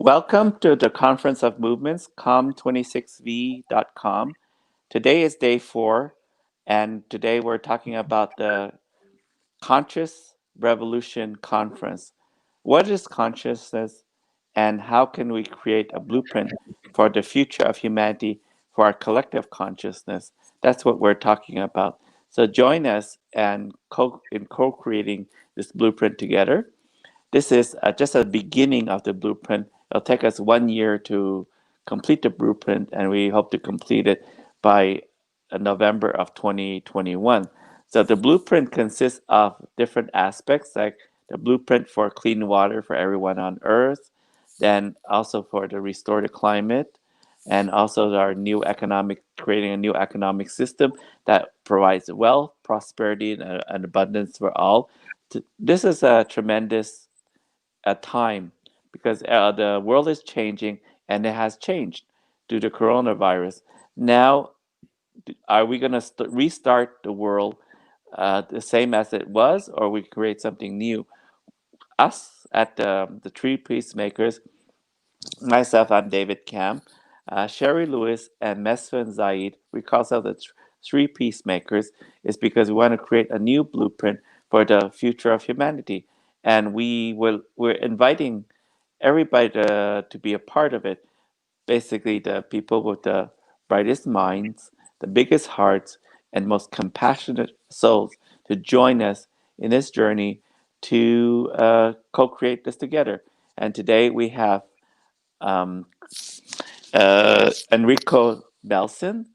Welcome to the Conference of Movements, com26v.com. Today is day 4, and today we're talking about the Conscious Revolution Conference. What is consciousness, and how can we create a blueprint for the future of humanity for our collective consciousness? That's what we're talking about. So join us in co-creating this blueprint together. This is just a beginning of the blueprint. It'll take us 1 year to complete the blueprint, and we hope to complete it by November of 2021. So the blueprint consists of different aspects, like the blueprint for clean water for everyone on Earth, then also for the restore the climate, and also creating a new economic system that provides wealth, prosperity, and abundance for all. This is a tremendous time because the world is changing, and it has changed due to coronavirus. Now, are we going to restart the world the same as it was, or we create something new? Us at the Three Peacemakers, myself, I'm David Kam, Sherry Lewis, and Mesfin Zaid, we call ourselves the Three Peacemakers, is because we want to create a new blueprint for the future of humanity. And we're inviting everybody to be a part of it. Basically, the people with the brightest minds, the biggest hearts, and most compassionate souls to join us in this journey to co-create this together. And today we have um, Enrico Belson.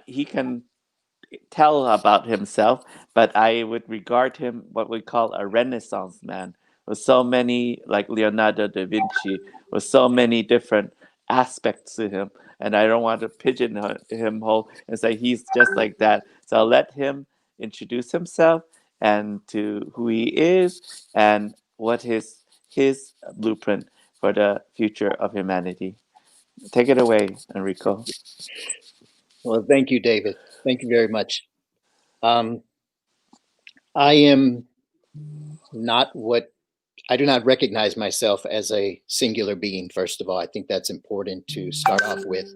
He can tell about himself, but I would regard him what we call a Renaissance man, with so many, like Leonardo da Vinci, with so many different aspects to him. And I don't want to pigeonhole him whole and say he's just like that. So I'll let him introduce himself and to who he is and what his blueprint for the future of humanity. Take it away, Enrico. Well, thank you, David. Thank you very much. I am not I do not recognize myself as a singular being, first of all. I think that's important to start off with.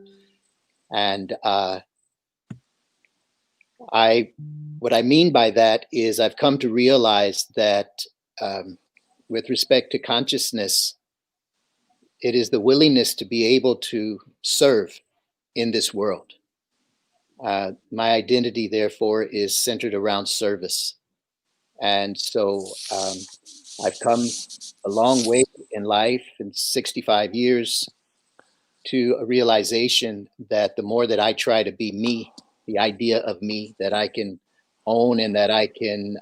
And what I mean by that is I've come to realize that with respect to consciousness, it is the willingness to be able to serve in this world. My identity, therefore, is centered around service. And so I've come a long way in life, in 65 years, to a realization that the more that I try to be me, the idea of me that I can own and that I can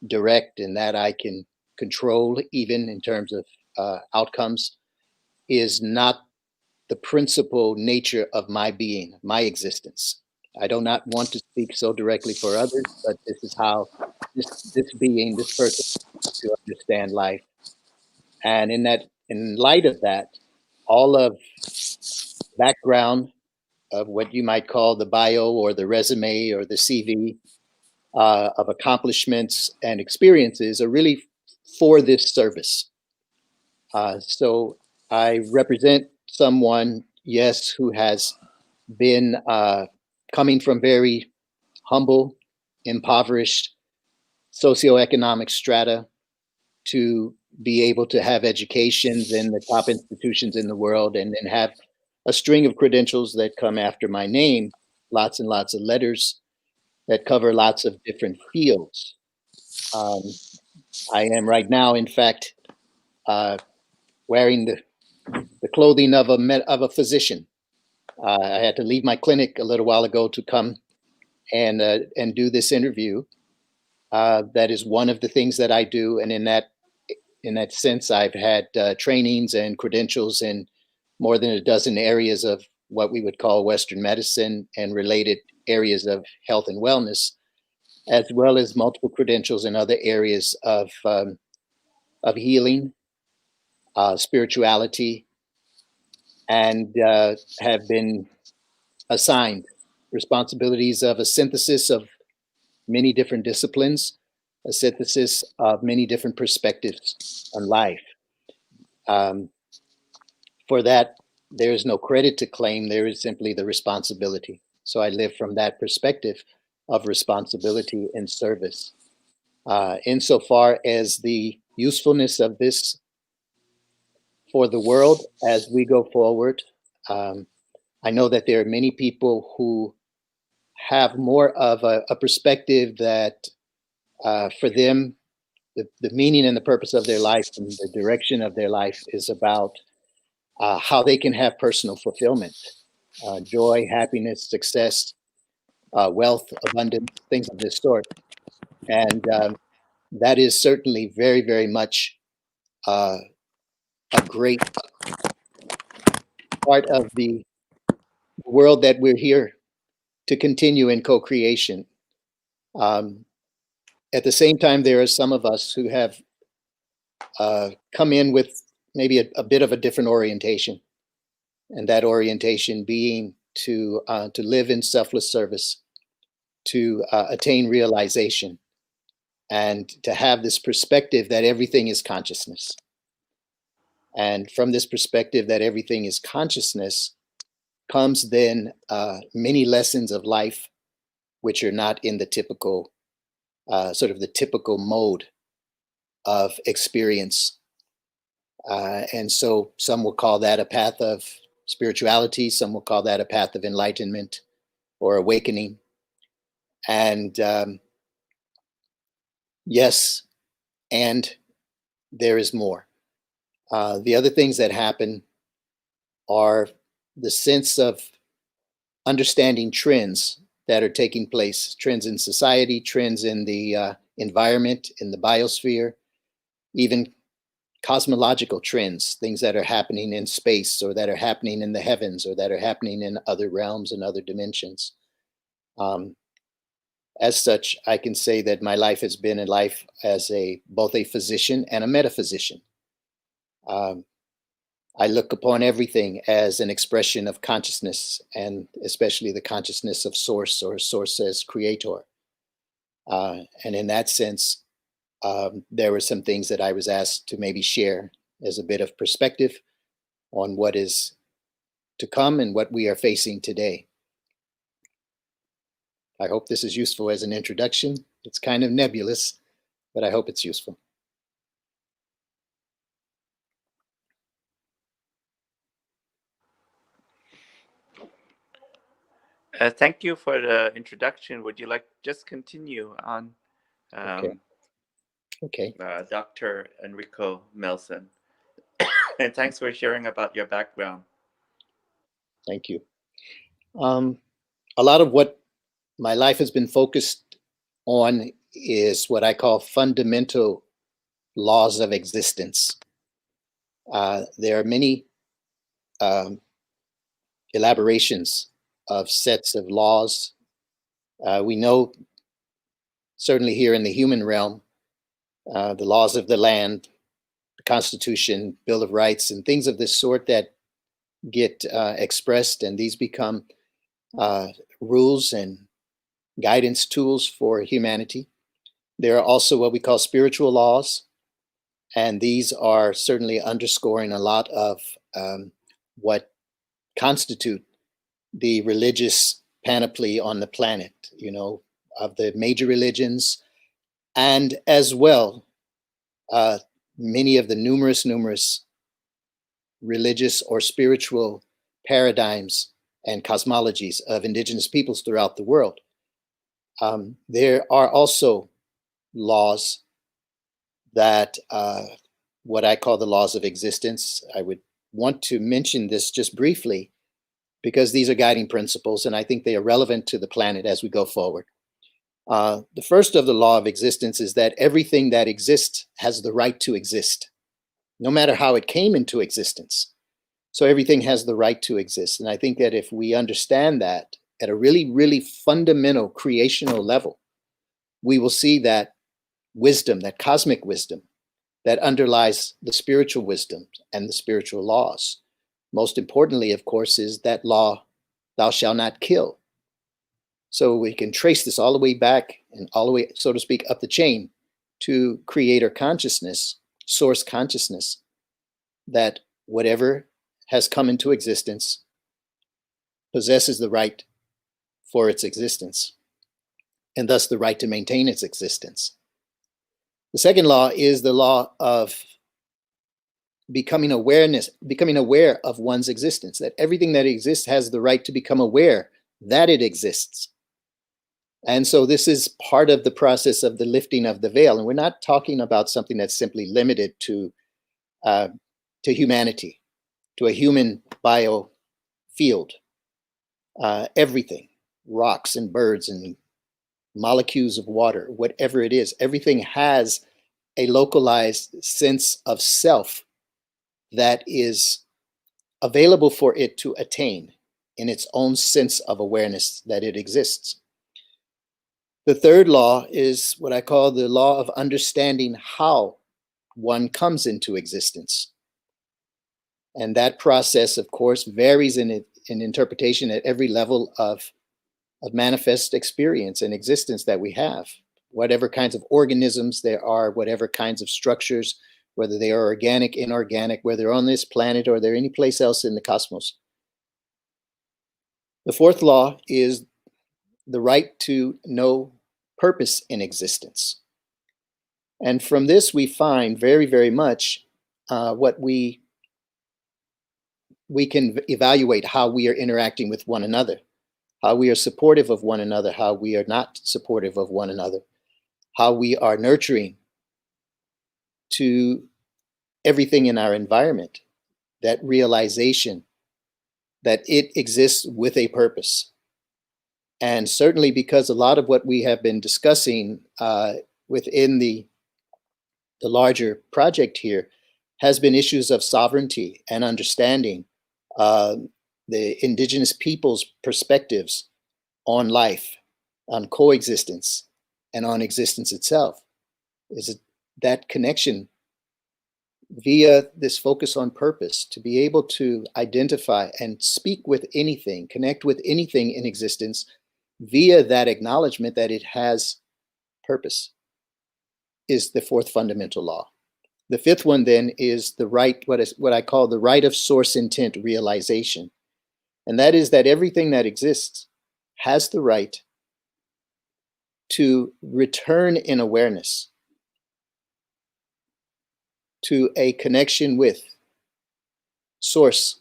direct and that I can control, even in terms of outcomes, is not the principal nature of my being, my existence. I do not want to speak so directly for others, but this is how this being, this person, to understand life. And in light of that, all of background of what you might call the bio or the resume or the CV of accomplishments and experiences are really for this service. So I represent someone, yes, who has been coming from very humble, impoverished socioeconomic strata to be able to have educations in the top institutions in the world and then have a string of credentials that come after my name, lots and lots of letters that cover lots of different fields. I am right now, in fact, wearing the clothing of a physician. I had to leave my clinic a little while ago to come and do this interview. That is one of the things that I do, and in that sense, I've had trainings and credentials in more than a dozen areas of what we would call Western medicine and related areas of health and wellness, as well as multiple credentials in other areas of healing, spirituality, and have been assigned responsibilities of a synthesis of many different disciplines, a synthesis of many different perspectives on life. for that, there is no credit to claim. There is simply the responsibility. So I live from that perspective of responsibility and service. Insofar as the usefulness of this for the world as we go forward, I know that there are many people who have more of a perspective that for them, the meaning and the purpose of their life and the direction of their life is about how they can have personal fulfillment, joy, happiness, success, wealth, abundance, things of this sort. And that is certainly very, very much a great part of the world that we're here to continue in co-creation. At the same time, there are some of us who have come in with maybe a bit of a different orientation, and that orientation being to live in selfless service, to attain realization, and to have this perspective that everything is consciousness. And from this perspective that everything is consciousness comes then many lessons of life, which are not in the typical sort of the typical mode of experience. And so some will call that a path of spirituality. Some will call that a path of enlightenment or awakening. And yes, and there is more. The other things that happen are the sense of understanding trends that are taking place, trends in society, trends in the environment, in the biosphere, even cosmological trends, things that are happening in space or that are happening in the heavens or that are happening in other realms and other dimensions. As such, I can say that my life has been a life as both a physician and a metaphysician. I look upon everything as an expression of consciousness, and especially the consciousness of source, or source as creator. And in that sense, there were some things that I was asked to maybe share as a bit of perspective on what is to come and what we are facing today. I hope this is useful as an introduction. It's kind of nebulous, but I hope it's useful. Thank you for the introduction. Would you like just continue on, Okay. Dr. Enrico Melson? And thanks for sharing about your background. Thank you. A lot of what my life has been focused on is what I call fundamental laws of existence. There are many elaborations of sets of laws. We know, certainly here in the human realm, the laws of the land, the Constitution, Bill of Rights, and things of this sort that get expressed, and these become rules and guidance tools for humanity. There are also what we call spiritual laws, and these are certainly underscoring a lot of what constitute the religious panoply on the planet, you know, of the major religions, and as well, many of the numerous religious or spiritual paradigms and cosmologies of indigenous peoples throughout the world. There are also laws that what I call the laws of existence. I would want to mention this just briefly because these are guiding principles, and I think they are relevant to the planet as we go forward. The first of the law of existence is that everything that exists has the right to exist, no matter how it came into existence. So everything has the right to exist. And I think that if we understand that at a really, really fundamental creational level, we will see that wisdom, that cosmic wisdom that underlies the spiritual wisdom and the spiritual laws. Most importantly, of course, is that law, thou shalt not kill. So we can trace this all the way back and all the way, so to speak, up the chain to creator consciousness, source consciousness, that whatever has come into existence possesses the right for its existence, and thus the right to maintain its existence. The second law is the law of becoming aware of one's existence, that everything that exists has the right to become aware that it exists. And so this is part of the process of the lifting of the veil. And we're not talking about something that's simply limited to humanity, to a human biofield. Everything, rocks and birds and molecules of water, whatever it is, everything has a localized sense of self that is available for it to attain in its own sense of awareness that it exists. The third law is what I call the law of understanding how one comes into existence. And that process, of course, varies in interpretation at every level of manifest experience and existence that we have. Whatever kinds of organisms there are, whatever kinds of structures, whether they are organic, inorganic, whether they're on this planet or they're any place else in the cosmos. The fourth law is the right to know purpose in existence. And from this, we find very, very much what we can evaluate how we are interacting with one another, how we are supportive of one another, how we are not supportive of one another, how we are nurturing to everything in our environment, that realization that it exists with a purpose. And certainly because a lot of what we have been discussing within the larger project here has been issues of sovereignty and understanding the indigenous people's perspectives on life, on coexistence, and on existence itself. Is it that connection via this focus on purpose to be able to identify and speak with anything, connect with anything in existence via that acknowledgement that it has purpose, is the fourth fundamental law. The fifth one then is the right, what I call the right of source intent realization. And that is that everything that exists has the right to return in awareness to a connection with source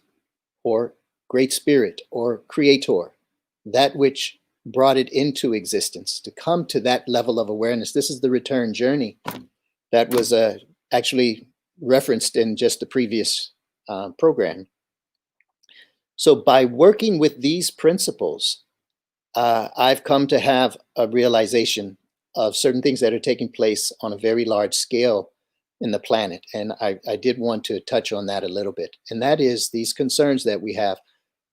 or great spirit or creator, that which brought it into existence, to come to that level of awareness. This is the return journey that was actually referenced in just the previous program. So by working with these principles, I've come to have a realization of certain things that are taking place on a very large scale in the planet. And I did want to touch on that a little bit. And that is these concerns that we have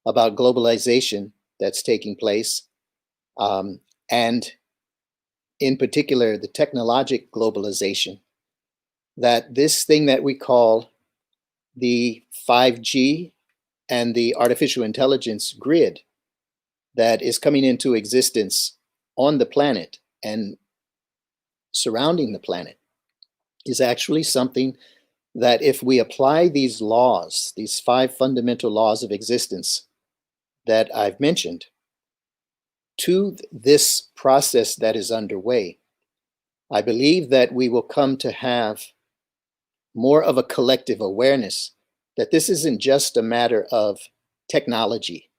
about globalization that's taking place, and in particular, the technologic globalization, that this thing that we call the 5G and the artificial intelligence grid that is coming into existence on the planet and surrounding the planet is actually something that if we apply these laws, these 5 fundamental laws of existence that I've mentioned, to this process that is underway, I believe that we will come to have more of a collective awareness that this isn't just a matter of technology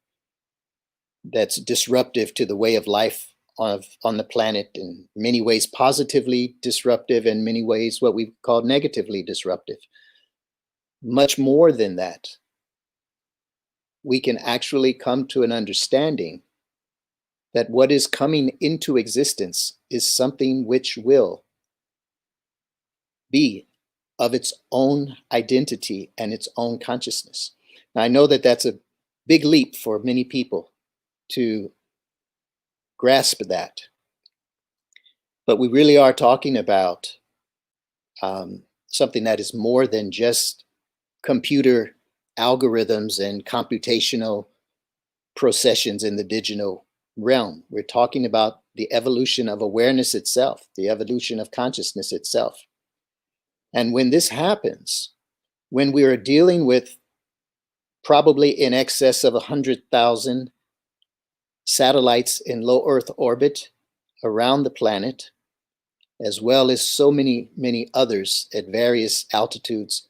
that's disruptive to the way of life on the planet, in many ways positively disruptive, in many ways what we call negatively disruptive. Much more than that, we can actually come to an understanding that what is coming into existence is something which will be of its own identity and its own consciousness. Now, I know that that's a big leap for many people to grasp that, but we really are talking about something that is more than just computer algorithms and computational processions in the digital realm. We're talking about the evolution of awareness itself, the evolution of consciousness itself. And when this happens, when we are dealing with probably in excess of 100,000 satellites in low Earth orbit around the planet, as well as so many, many others at various altitudes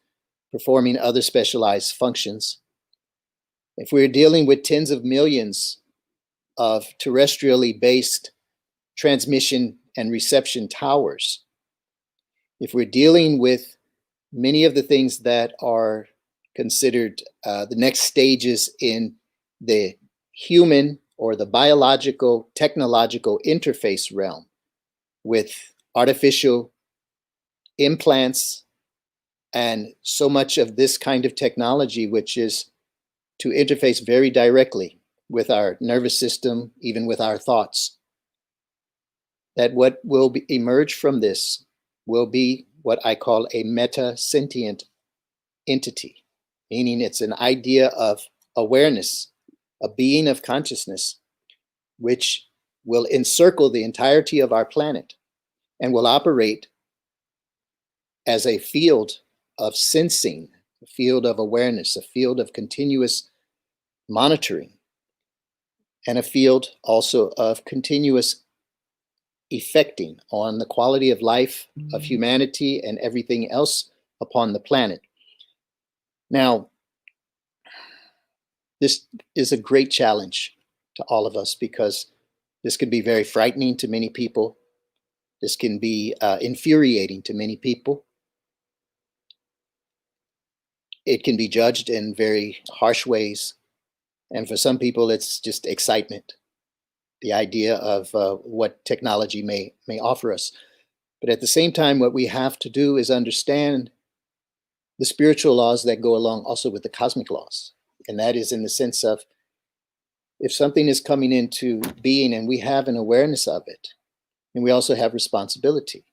performing other specialized functions. If we're dealing with tens of millions of terrestrially based transmission and reception towers, if we're dealing with many of the things that are considered the next stages in the human or the biological technological interface realm, with artificial implants and so much of this kind of technology, which is to interface very directly with our nervous system, even with our thoughts, that what will emerge from this will be what I call a meta-sentient entity, meaning it's an idea of awareness, a being of consciousness, which will encircle the entirety of our planet and will operate as a field of sensing, a field of awareness, a field of continuous monitoring, and a field also of continuous effecting on the quality of life of humanity and everything else upon the planet. Now, this is a great challenge to all of us because this can be very frightening to many people. This can be infuriating to many people. It can be judged in very harsh ways. And for some people, it's just excitement, the idea of what technology may offer us. But at the same time, what we have to do is understand the spiritual laws that go along also with the cosmic laws. And that is in the sense of, if something is coming into being and we have an awareness of it, and we also have responsibility.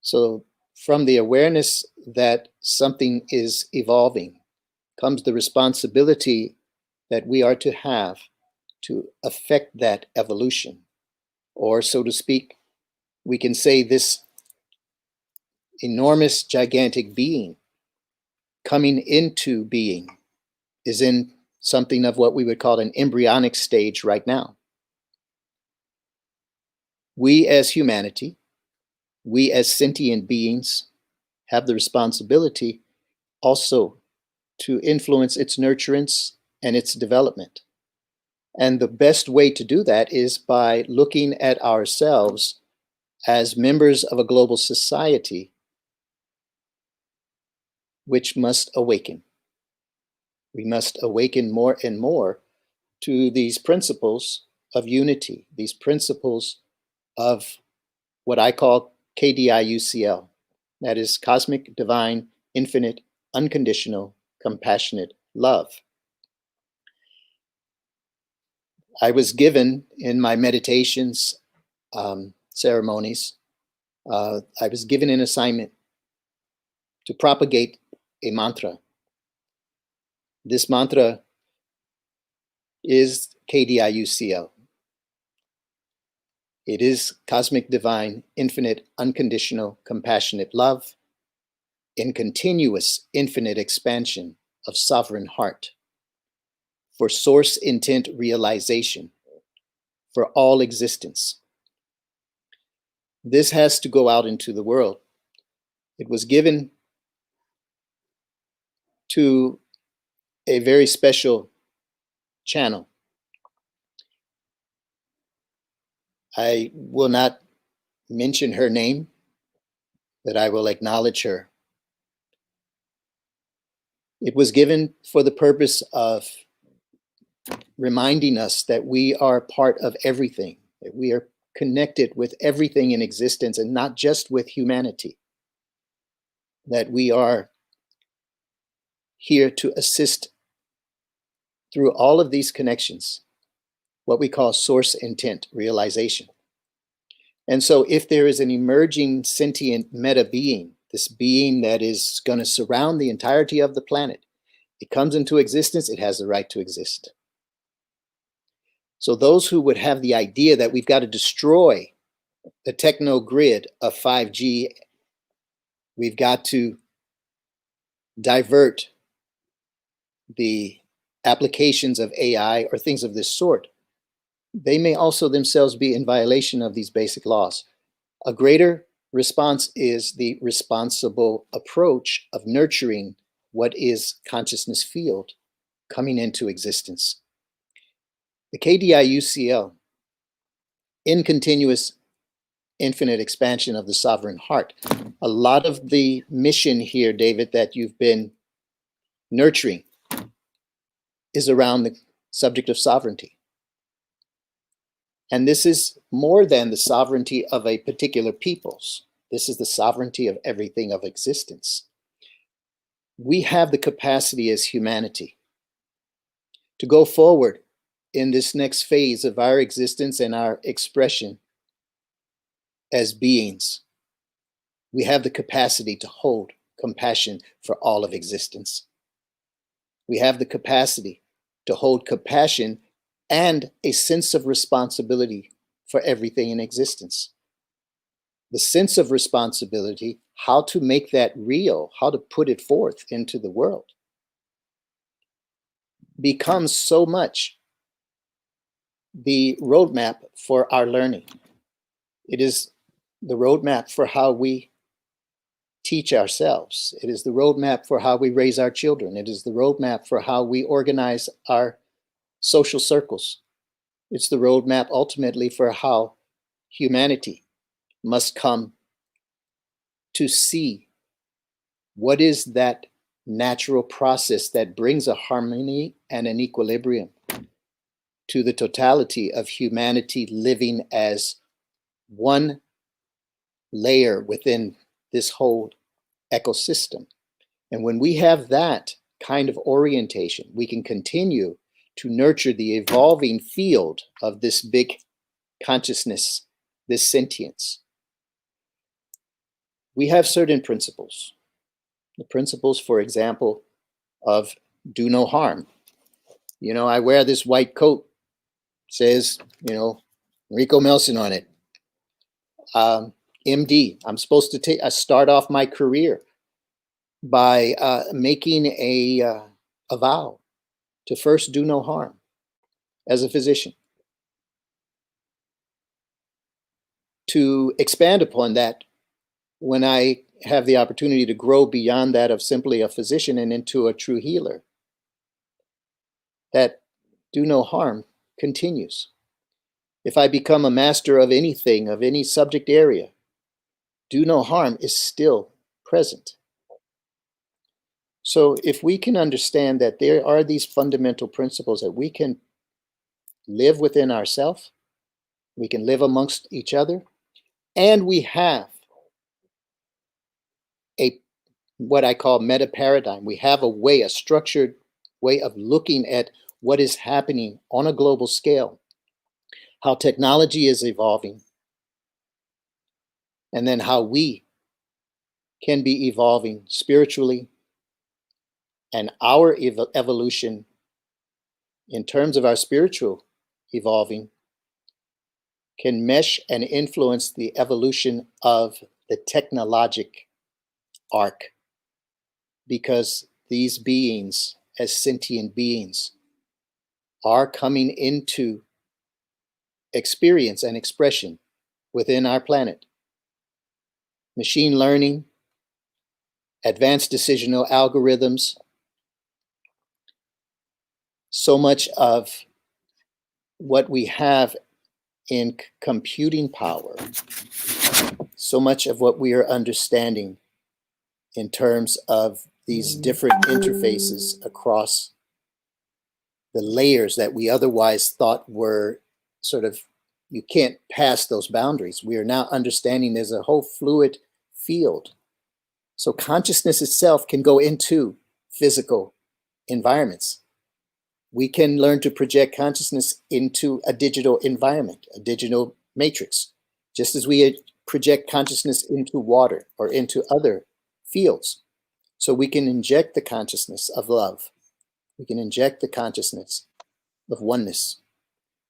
So from the awareness that something is evolving comes the responsibility that we are to have to affect that evolution. Or, so to speak, we can say this enormous, gigantic being coming into being is in something of what we would call an embryonic stage right now. We as humanity, we as sentient beings have the responsibility also to influence its nurturance and its development. And the best way to do that is by looking at ourselves as members of a global society which must awaken. We must awaken more and more to these principles of unity, these principles of what I call KDIUCL. That is cosmic, divine, infinite, unconditional, compassionate love. I was given in my meditations, ceremonies, I was given an assignment to propagate a mantra. This mantra is KDIUCL. It is cosmic, divine, infinite, unconditional, compassionate love in continuous, infinite expansion of sovereign heart for source intent realization for all existence. This has to go out into the world. It was given to a very special channel. I will not mention her name, but I will acknowledge her. It was given for the purpose of reminding us that we are part of everything, that we are connected with everything in existence and not just with humanity, that we are here to assist through all of these connections, what we call source intent realization. And so if there is an emerging sentient meta being, this being that is going to surround the entirety of the planet, it comes into existence, it has the right to exist. So those who would have the idea that we've got to destroy the techno grid of 5G, we've got to divert the applications of AI or things of this sort, they may also themselves be in violation of these basic laws. A greater response is the responsible approach of nurturing what is consciousness field coming into existence. The KDI-UCL, in continuous infinite expansion of the sovereign heart, a lot of the mission here, David, that you've been nurturing is around the subject of sovereignty. And this is more than the sovereignty of a particular people's. This is the sovereignty of everything of existence. We have the capacity as humanity to go forward in this next phase of our existence and our expression as beings. We have the capacity to hold compassion for all of existence. We have the capacity to hold compassion and a sense of responsibility for everything in existence. The sense of responsibility, how to make that real, how to put it forth into the world, becomes so much the roadmap for our learning. It is the roadmap for how we teach ourselves. It is the roadmap for how we raise our children. It is the roadmap for how we organize our social circles. It's the roadmap ultimately for how humanity must come to see what is that natural process that brings a harmony and an equilibrium to the totality of humanity living as one layer within this whole ecosystem. And when we have that kind of orientation, we can continue to nurture the evolving field of this big consciousness, this sentience. We have certain principles. The principles, for example, of do no harm. You know, I wear this white coat, says, you know, Rico Melson on it. MD, I'm supposed to start off my career by making a vow to first do no harm as a physician. To expand upon that, when I have the opportunity to grow beyond that of simply a physician and into a true healer, that do no harm continues. If I become a master of anything, of any subject area, do no harm is still present. So if we can understand that there are these fundamental principles that we can live within ourselves, we can live amongst each other, and we have a what I call meta paradigm. We have a way, a structured way of looking at what is happening on a global scale, how technology is evolving, and then how we can be evolving spiritually, and our evolution in terms of our spiritual evolving can mesh and influence the evolution of the technologic arc, because these beings, as sentient beings, are coming into experience and expression within our planet. Machine learning, advanced decisional algorithms, so much of what we have in computing power, so much of what we are understanding in terms of these different interfaces across the layers that we otherwise thought were sort of, you can't pass those boundaries. We are now understanding there's a whole fluid field. So consciousness itself can go into physical environments. We can learn to project consciousness into a digital environment, a digital matrix, just as we project consciousness into water or into other fields. So we can inject the consciousness of love. We can inject the consciousness of oneness.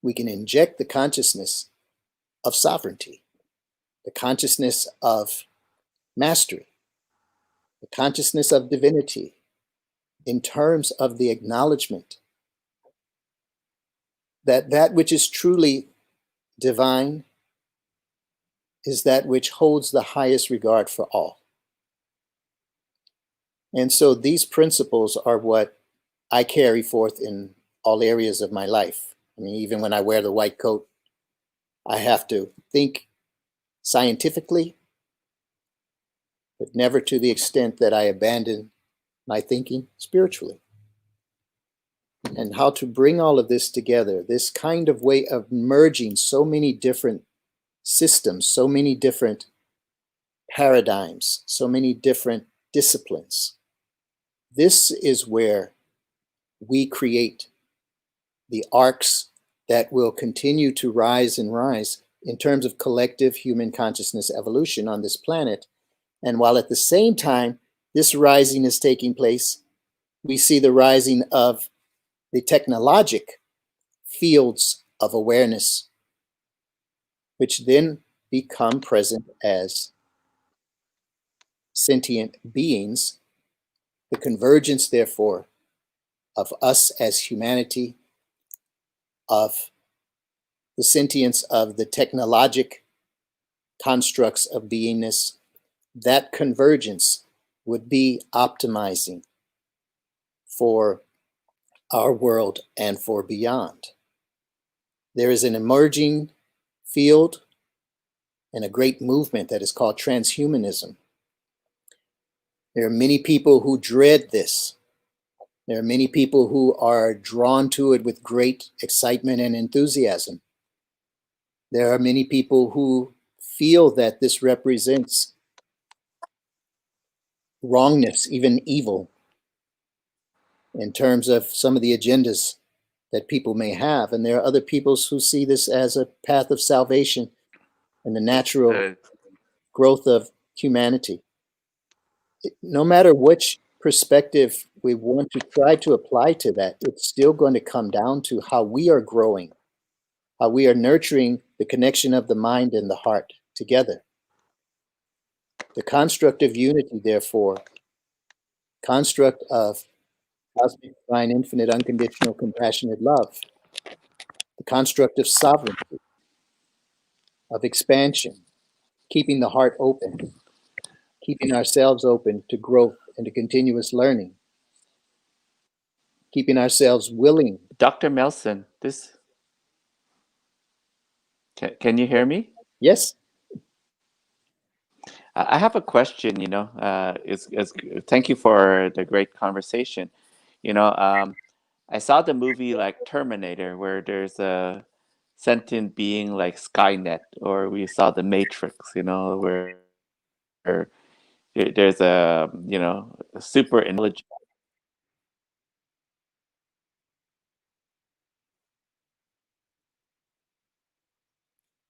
We can inject the consciousness of sovereignty, the consciousness of mastery, the consciousness of divinity, in terms of the acknowledgement that that which is truly divine is that which holds the highest regard for all. And so these principles are what I carry forth in all areas of my life. I mean, even when I wear the white coat, I have to think scientifically, but never to the extent that I abandon my thinking spiritually. And how to bring all of this together, this kind of way of merging so many different systems, so many different paradigms, so many different disciplines. This is where we create the arcs that will continue to rise and rise in terms of collective human consciousness evolution on this planet. And while at the same time this rising is taking place, we see the rising of the technologic fields of awareness, which then become present as sentient beings. The convergence, therefore, of us as humanity, of the sentience of the technologic constructs of beingness, that convergence would be optimizing for our world and for beyond. There is an emerging field and a great movement that is called transhumanism. There are many people who dread this. There are many people who are drawn to it with great excitement and enthusiasm. There are many people who feel that this represents wrongness, even evil, in terms of some of the agendas that people may have. And there are other peoples who see this as a path of salvation and the natural growth of humanity. No matter which perspective we want to try to apply to that, it's still going to come down to how we are growing, how we are nurturing the connection of the mind and the heart together. The construct of unity, therefore, construct of cosmic, divine, infinite, unconditional, compassionate love, the construct of sovereignty, of expansion, keeping the heart open, keeping ourselves open to growth and to continuous learning, keeping ourselves willing. Dr. Melson, can you hear me? Yes? I have a question, thank you for the great conversation. I saw the movie like Terminator, where there's a sentient being like Skynet, or we saw The Matrix, where there's a super intelligent.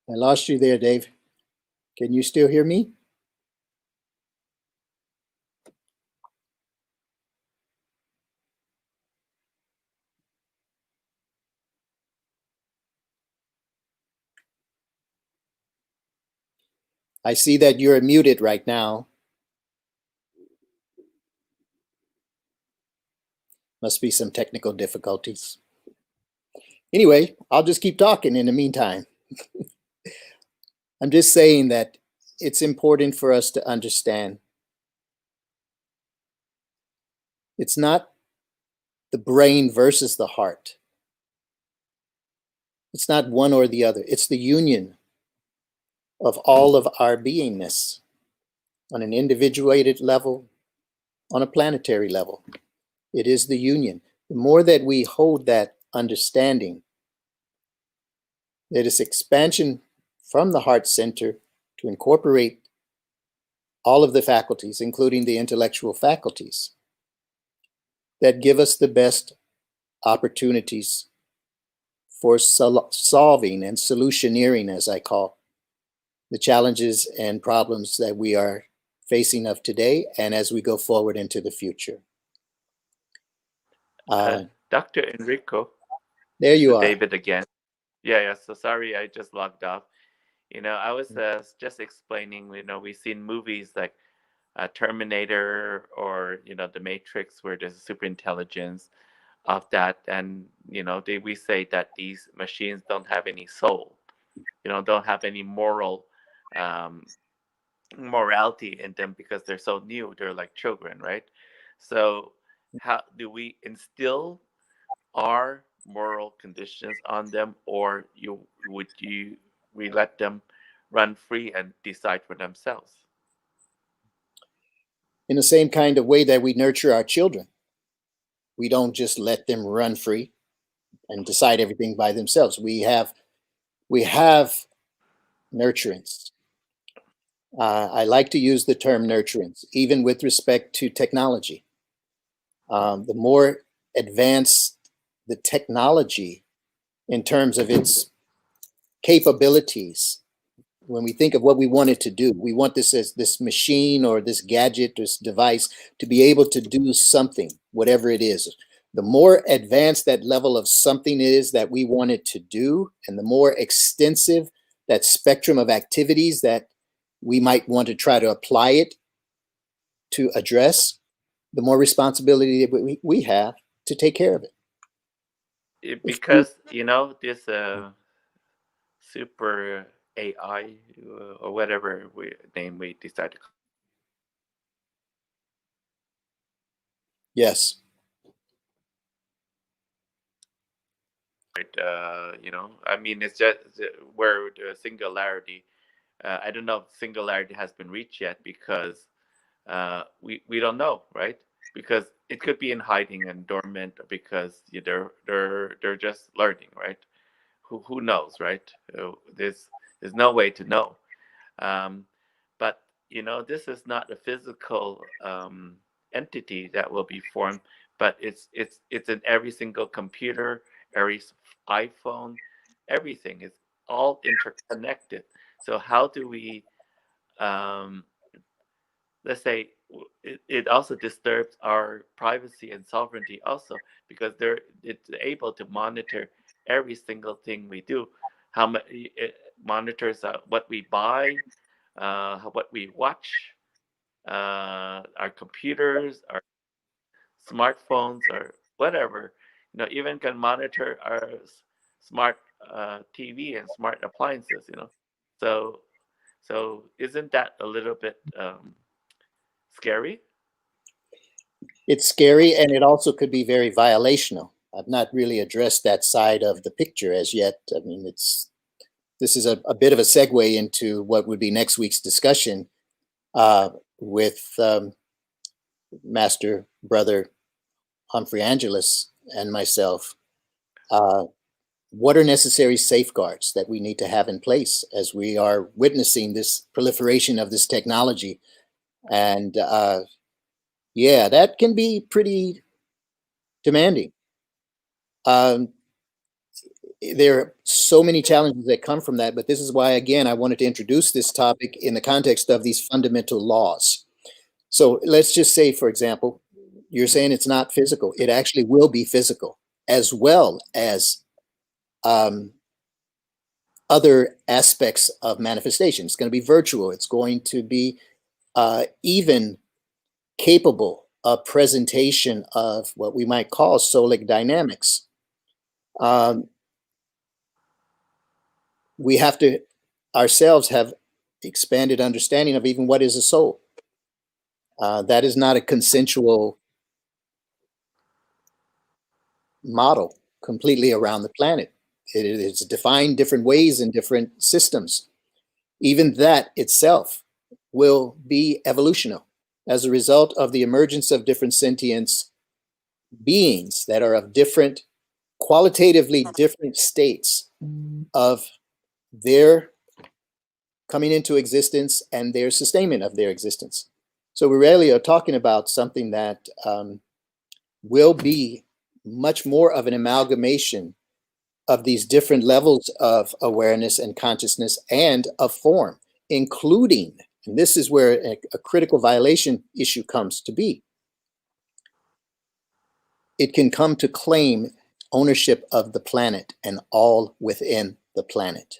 I lost you there, Dave. Can you still hear me? I see that you're muted right now. Must be some technical difficulties. Anyway, I'll just keep talking in the meantime. I'm just saying that it's important for us to understand it's not the brain versus the heart. It's not one or the other. It's the union of all of our beingness on an individuated level, on a planetary level. It is the union. The more that we hold that understanding, that is expansion from the heart center to incorporate all of the faculties, including the intellectual faculties, that give us the best opportunities for solving and solutioneering, as I call, the challenges and problems that we are facing of today and as we go forward into the future. Dr. Enrico. There you are. David again. Yeah. So sorry, I just logged off. I was just explaining, we've seen movies like Terminator or the Matrix, where there's a super intelligence of that, and we say that these machines don't have any soul, don't have any um, morality in them because they're so new. They're like children, right? So how do we instill our moral conditions on them, or you we let them run free and decide for themselves? In the same kind of way that we nurture our children, we don't just let them run free and decide everything by themselves. We have nurturance. I like to use the term nurturance, even with respect to technology. The more advanced the technology in terms of its capabilities, when we think of what we want it to do, we want this machine or this gadget, this device to be able to do something, whatever it is. The more advanced that level of something is that we want it to do, and the more extensive that spectrum of activities that we might want to try to apply it to address, the more responsibility that we have to take care of it. If we, Because this super AI, or whatever we decide to call yes, it. I mean, it's just where the singularity. I don't know if singularity has been reached yet, because we don't know, right? Because it could be in hiding and dormant, because they're just learning, right? Who knows, right? There's no way to know. Um, but this is not a physical entity that will be formed, but it's in every single computer, every iPhone, everything is all interconnected. So how do we, um, let's say, it also disturbs our privacy and sovereignty also, because it's able to monitor every single thing we do. How much it monitors what we buy, what we watch, our computers, our smartphones, or whatever. Even can monitor our smart TV and smart appliances. So isn't that a little bit scary? it's scary, and it also could be very violational. I've not really addressed that side of the picture as yet. I mean, this is a bit of a segue into what would be next week's discussion with Master Brother Humphrey Angelus and myself. Uh, what are necessary safeguards that we need to have in place as we are witnessing this proliferation of this technology? And yeah, that can be pretty demanding. Um, there are so many challenges that come from that, but this is why, again, I wanted to introduce this topic in the context of these fundamental laws. So let's just say, for example, you're saying it's not physical. It actually will be physical, as well as um, other aspects of manifestation. It's going to be virtual. It's going to be even capable of presentation of what we might call soulic dynamics. We have to ourselves have expanded understanding of even what is a soul. That is not a consensual model completely around the planet. It is defined different ways in different systems. Even that itself will be evolutional as a result of the emergence of different sentience beings that are of different, qualitatively different states of their coming into existence and their sustainment of their existence. So we really are talking about something that will be much more of an amalgamation of these different levels of awareness and consciousness and of form, including, and this is where a critical violation issue comes to be, it can come to claim ownership of the planet and all within the planet.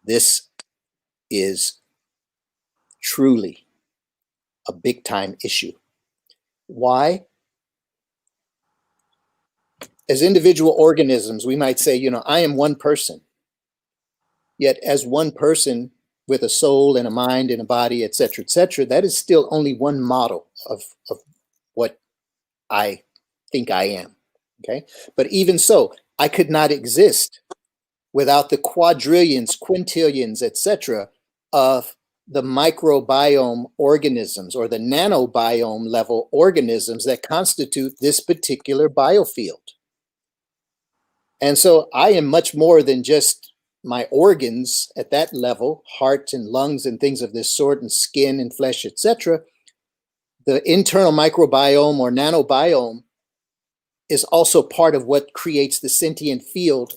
This is truly a big time issue. Why? As individual organisms, we might say, I am one person. Yet as one person with a soul and a mind and a body, et cetera, that is still only one model of what I think I am. Okay. But even so, I could not exist without the quadrillions, quintillions, et cetera, of the microbiome organisms or the nanobiome level organisms that constitute this particular biofield. And so I am much more than just my organs at that level, heart and lungs and things of this sort, and skin and flesh, etc. The internal microbiome or nanobiome is also part of what creates the sentient field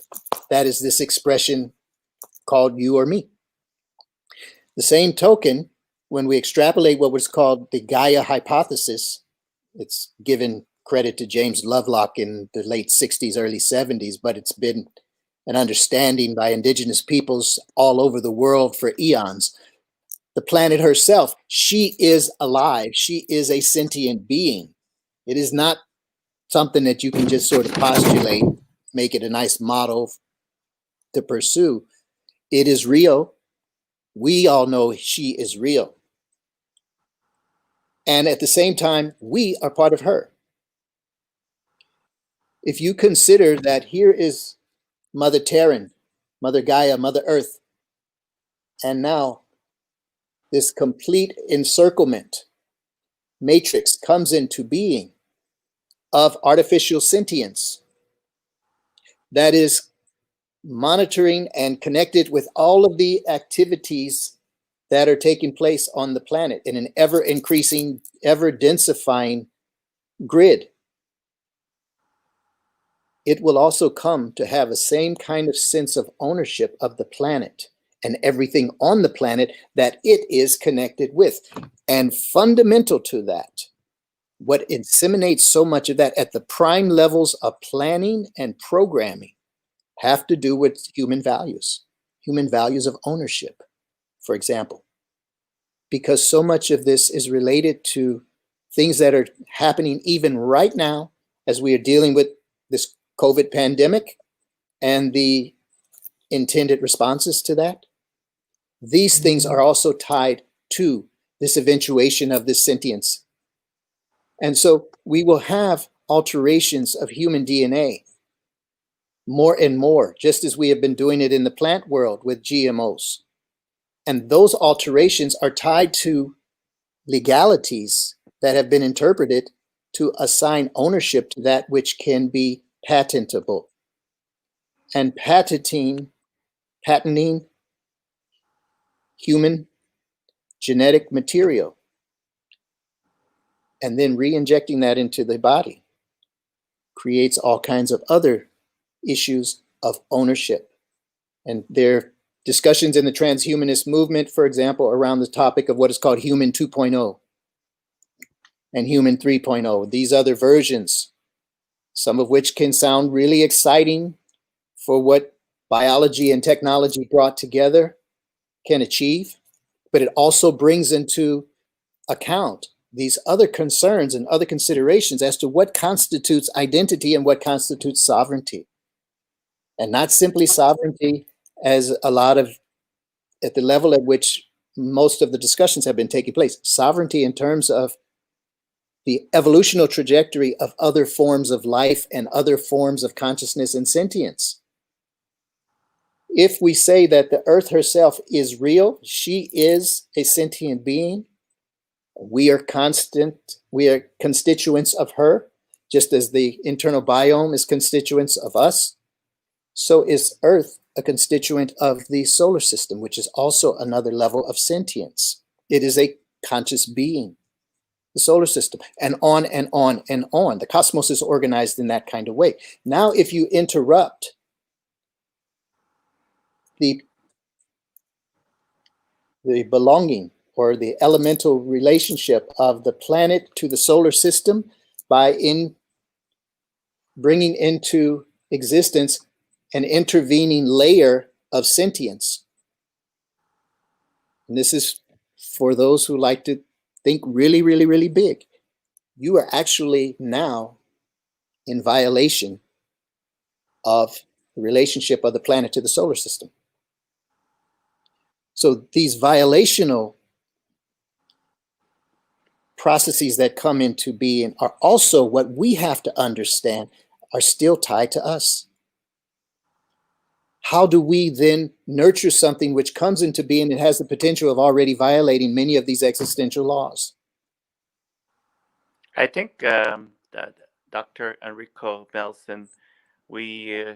that is this expression called you or me. The same token, when we extrapolate what was called the Gaia hypothesis, it's given credit to James Lovelock in the late 60s, early 70s, but it's been an understanding by indigenous peoples all over the world for eons. The planet herself, she is alive. She is a sentient being. It is not something that you can just sort of postulate, make it a nice model to pursue. It is real. We all know she is real. And at the same time, we are part of her. If you consider that here is Mother Terran, Mother Gaia, Mother Earth, and now this complete encirclement matrix comes into being of artificial sentience that is monitoring and connected with all of the activities that are taking place on the planet in an ever increasing, ever densifying grid. It will also come to have the same kind of sense of ownership of the planet and everything on the planet that it is connected with. And fundamental to that, what inseminates so much of that at the prime levels of planning and programming have to do with human values of ownership, for example. Because so much of this is related to things that are happening even right now as we are dealing with this COVID pandemic and the intended responses to that. These things are also tied to this eventuation of this sentience. And so we will have alterations of human DNA more and more, just as we have been doing it in the plant world with GMOs. And those alterations are tied to legalities that have been interpreted to assign ownership to that which can be patentable. And patenting human genetic material and then re-injecting that into the body creates all kinds of other issues of ownership. And there are discussions in the transhumanist movement, for example, around the topic of what is called human 2.0 and human 3.0, these other versions, some of which can sound really exciting for what biology and technology brought together can achieve, but it also brings into account these other concerns and other considerations as to what constitutes identity and what constitutes sovereignty. And not simply sovereignty as a lot of, at the level at which most of the discussions have been taking place, sovereignty in terms of the evolutionary trajectory of other forms of life and other forms of consciousness and sentience. If we say that the earth herself is real, she is a sentient being, we are constituents of her, just as the internal biome is constituents of us, so is Earth a constituent of the solar system, which is also another level of sentience. It is a conscious being, the solar system, and on and on and on. The cosmos is organized in that kind of way. Now, if you interrupt the belonging or the elemental relationship of the planet to the solar system by bringing into existence an intervening layer of sentience. And this is for those who like to think really, really, really big, you are actually now in violation of the relationship of the planet to the solar system. So these violational processes that come into being are also what we have to understand are still tied to us. How do we then nurture something which comes into being and has the potential of already violating many of these existential laws? I think that Dr. Enrico Belson, we uh,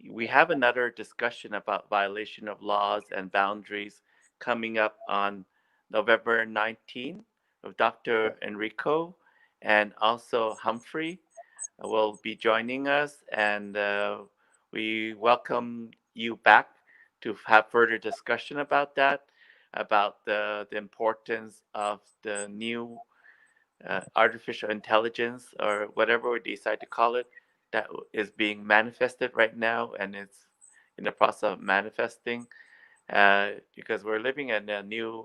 we have another discussion about violation of laws and boundaries coming up on November 19th with Dr. Enrico, and also Humphrey will be joining us, and we welcome you back to have further discussion about that, about the importance of the new artificial intelligence, or whatever we decide to call it, that is being manifested right now, and it's in the process of manifesting, because we're living in a new,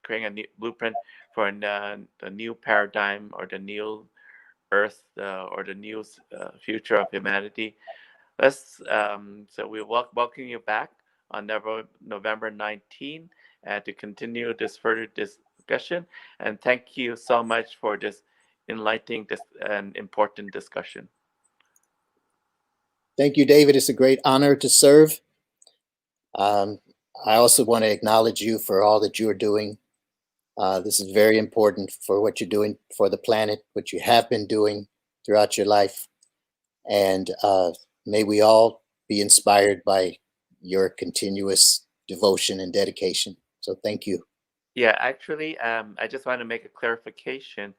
creating a new blueprint for the new paradigm, or the new earth, or the new future of humanity. So we welcome you back on November 19th, to continue this further discussion. And thank you so much for this enlightening and important discussion. Thank you, David. It's a great honor to serve. Um, I also want to acknowledge you for all that you're doing. This is very important for what you're doing for the planet, what you have been doing throughout your life. And may we all be inspired by your continuous devotion and dedication. So thank you. Yeah, actually, I just want to make a clarification.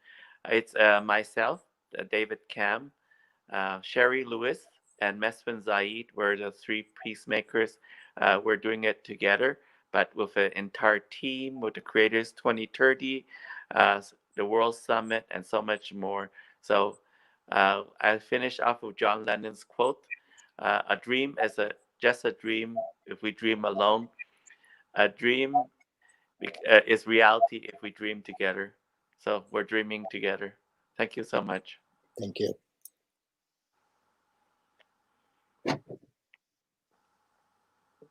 It's myself, David Cam, Sherry Lewis, and Mesfin Zaid were the three peacemakers. We're doing it together, but with an entire team, with the Creators 2030, the World Summit, and so much more. So I'll finish off with John Lennon's quote: "A dream is just a dream if we dream alone. A dream is reality if we dream together." So we're dreaming together. Thank you so much. Thank you.